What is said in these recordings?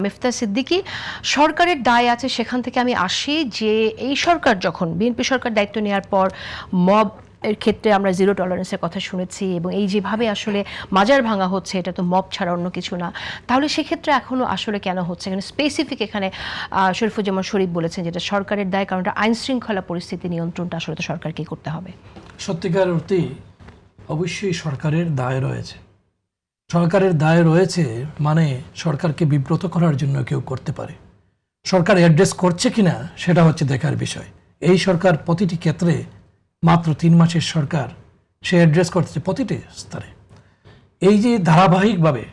মিফতা সিদ্দিকী সরকারের দায় আছে সেখান থেকে আমি আসি যে এই সরকার যখন বিএনপি সরকার দায়িত্ব নেওয়ার পর মব এর ক্ষেত্রে আমরা জিরো টলারেন্সের কথা শুনেছি এবং এই যেভাবে আসলে মাজার ভাঙা হচ্ছে এটা তো মব ছাড়া অন্য কিছু না। তাহলে সেক্ষেত্রে এখনো আসলে কেন হচ্ছে এখানে স্পেসিফিক এখানে শরীফুজ্জামান শরীফ বলেছেন যেটা সরকারের দায়, কারণ এটা আইন শৃঙ্খলা পরিস্থিতি নিয়ন্ত্রণটা আসলে তো সরকারকেই করতে হবে। সত্যিকার অর্থেই অবশ্যই সরকারের দায় রয়েছে। সরকারের দায় রয়েছে মানে সরকারকে বিব্রত করার জন্য কেউ করতে পারে। সরকার অ্যাড্রেস করছে কিনা সেটা হচ্ছে দেখার বিষয়। এই সরকার প্রতিটি ক্ষেত্রে মাত্র 3 মাসের সরকার, সে অ্যাড্রেস করছে প্রতিটি স্তরে। এই যে ধারাবাহিকভাবে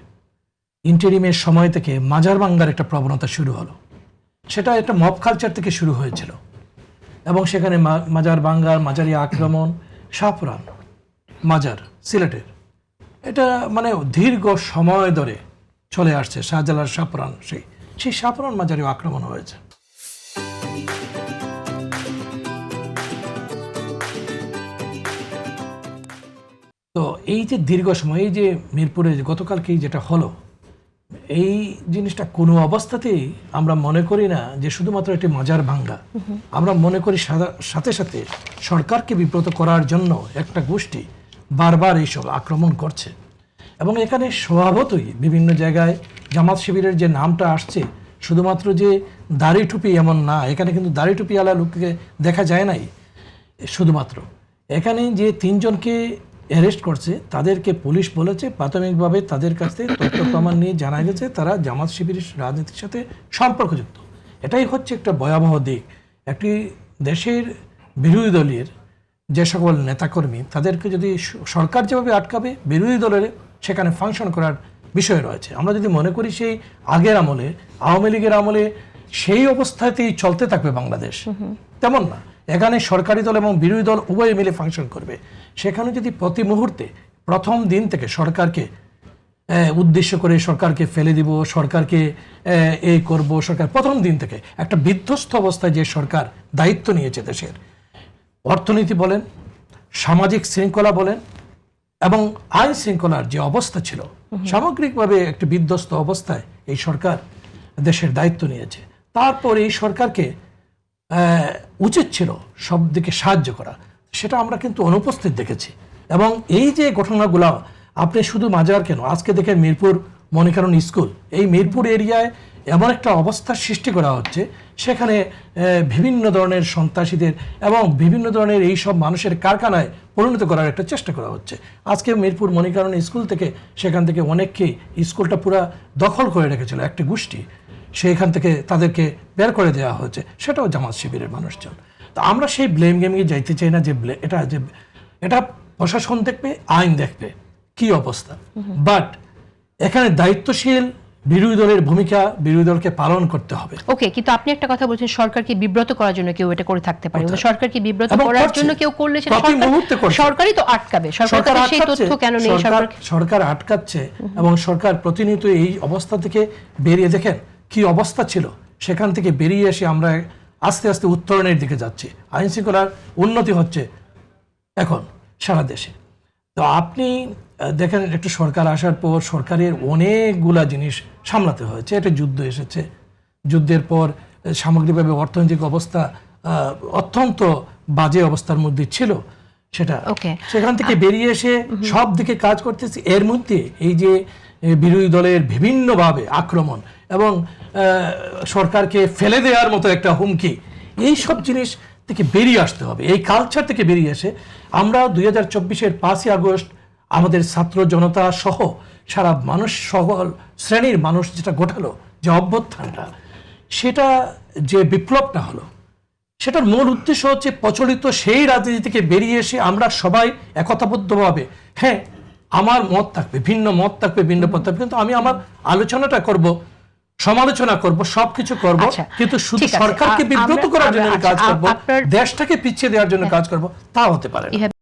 ইন্টারিমের সময় থেকে মাজার ভাঙ্গার একটা প্রবণতা শুরু হলো, সেটা একটা মব কালচার থেকে শুরু হয়েছিল এবং সেখানে মাজার ভাঙ্গার, মাজারি আক্রমণ, শাহপুরান মাজার সিলেটের, এটা মানে দীর্ঘ সময় ধরে চলে আসছে। শাহজালাল শাহপুরান, সেই শাহপুরান মাজারি আক্রমণ হয়েছে। তো এই যে দীর্ঘ সময়, এই যে মিরপুরে গতকালকে যেটা হলো, এই জিনিসটা কোনো অবস্থাতেই আমরা মনে করি না যে শুধুমাত্র একটি মাজার ভাঙ্গা। আমরা মনে করি সাথে সাথে সরকারকে বিব্রত করার জন্য একটা গোষ্ঠী বারবার এইসব আক্রমণ করছে। এবং এখানে স্বভাবতই বিভিন্ন জায়গায় জামাত শিবিরের যে নামটা আসছে, শুধুমাত্র যে দাড়ি টুপি এমন না, এখানে কিন্তু দাড়ি টুপিওয়ালা লোককে দেখা যায় নাই। শুধুমাত্র এখানে যে 3 জনকে অ্যারেস্ট করছে তাদেরকে পুলিশ বলেছে প্রাথমিকভাবে তাদের কাছে তথ্য প্রমাণ নিয়ে জানা গেছে তারা জামাত শিবিরের রাজনীতির সাথে সম্পর্কযুক্ত। এটাই হচ্ছে একটা ভয়াবহ দিক। একটি দেশের বিরোধী দলের যে সকল নেতাকর্মী, তাদেরকে যদি সরকার যেভাবে আটকাবে, বিরোধী দলের সেখানে ফাংশন করার বিষয় রয়েছে। আমরা যদি মনে করি সেই আগের আমলে, আওয়ামী লীগের আমলে সেই অবস্থাতেই চলতে থাকবে বাংলাদেশ, তেমন না। এখানে সরকারি দল এবং বিরোধী দল উভয়ে মিলে ফাংশন করবে। সেখানে যদি প্রতি মুহূর্তে প্রথম দিন থেকে সরকারকে উদ্দেশ্য করে সরকারকে ফেলে দিব, সরকারকে এই করব, সরকার প্রথম দিন থেকে একটা বিধ্বস্ত অবস্থায় যে সরকার দায়িত্ব নিয়েছে দেশের, অর্থনীতি বলেন, সামাজিক শৃঙ্খলা বলেন এবং আইন শৃঙ্খলার যে অবস্থা ছিল, সামগ্রিকভাবে একটি বিধ্বস্ত অবস্থায় এই সরকার দেশের দায়িত্ব নিয়েছে। তারপর এই সরকারকে উচিত ছিল সব দিকে সাহায্য করা, সেটা আমরা কিন্তু অনুপস্থিত দেখেছি। এবং এই যে ঘটনাগুলো, আপনি শুধু মাজার কেন, আজকে দেখেন মিরপুর মনিকারণ স্কুল, এই মিরপুর এরিয়ায় এমন একটা অবস্থার সৃষ্টি করা হচ্ছে, সেখানে বিভিন্ন ধরনের সন্ত্রাসীদের এবং বিভিন্ন ধরনের এই সব মানুষের কারখানায় পরিণত করার একটা চেষ্টা করা হচ্ছে। আজকে মিরপুর মনিকারণ স্কুল থেকে, সেখান থেকে অনেককেই স্কুলটা পুরো দখল করে রেখেছিল একটি গোষ্ঠী, সেইখান থেকে তাদেরকে বের করে দেওয়া হয়েছে, সেটাও জামাত শিবিরের মানুষজন। তো আমরা সেই ব্লেম গেমে যাইতে চাই না যে এটা প্রশাসন দেখবে, আইন দেখবে কি অবস্থা। বাট এখানে দায়িত্বশীল বিরোধী দলের ভূমিকা বিরোধী দলকে পালন করতে হবে। ওকে, কিন্তু আপনি একটা কথা বলছেন সরকারকে বিব্রত করার জন্য কেউ এটা করে থাকতে পারে। সরকারকে বিব্রত করার জন্য কেউ করলে সেটা সরকারই তো আটকাবে। সরকার সেই তথ্য কেন নেই? সরকার আটকাচ্ছে এবং সরকার প্রতিনিয়ত এই অবস্থা থেকে বেরিয়ে, দেখেন কি অবস্থা ছিল, সেখান থেকে বেরিয়ে এসে আমরা আস্তে আস্তে উত্তরণের দিকে যাচ্ছি। আইন শৃঙ্খলার উন্নতি হচ্ছে এখন সারা দেশে। তো আপনি দেখেন একটু সরকার আসার পর সরকারের অনেকগুলা জিনিস সামলাতে হয়েছে। একটা যুদ্ধ এসেছে, যুদ্ধের পর সামগ্রিকভাবে অর্থনৈতিক অবস্থা অত্যন্ত বাজে অবস্থার মধ্যে ছিল, সেখান থেকে বেরিয়ে এসে সব দিকে কাজ করতেছি। এর মধ্যে এই যে বিরোধী দলের বিভিন্নভাবে আক্রমণ এবং সরকারকে ফেলে দেওয়ার মতো একটা হুমকি, এই সব জিনিস থেকে বেরিয়ে আসতে হবে। এই কালচার থেকে বেরিয়ে এসে আমরা 2024-এর 5ই আগস্ট আমাদের ছাত্র জনতা সহ সারা মানুষ, সকল শ্রেণীর মানুষ যেটা ঘটালো, যে অভ্যুত্থানটা, সেটা যে বিপ্লবটা হলো, সেটার মূল উদ্দেশ্য হচ্ছে প্রচলিত সেই রাজনীতি থেকে বেরিয়ে এসে আমরা সবাই একতাবদ্ধভাবে, হ্যাঁ আমার মত থাকবে, ভিন্ন মত থাকবে, ভিন্ন পথ থাকবে, কিন্তু আমি আমার আলোচনাটা করব, সমালোচনা করব, সবকিছু করব, কিন্তু শুধু সরকারকে বিব্রত করার জন্য কাজ করব, দেশটাকে পিছিয়ে দেওয়ার জন্য কাজ করব, তা হতে পারে না।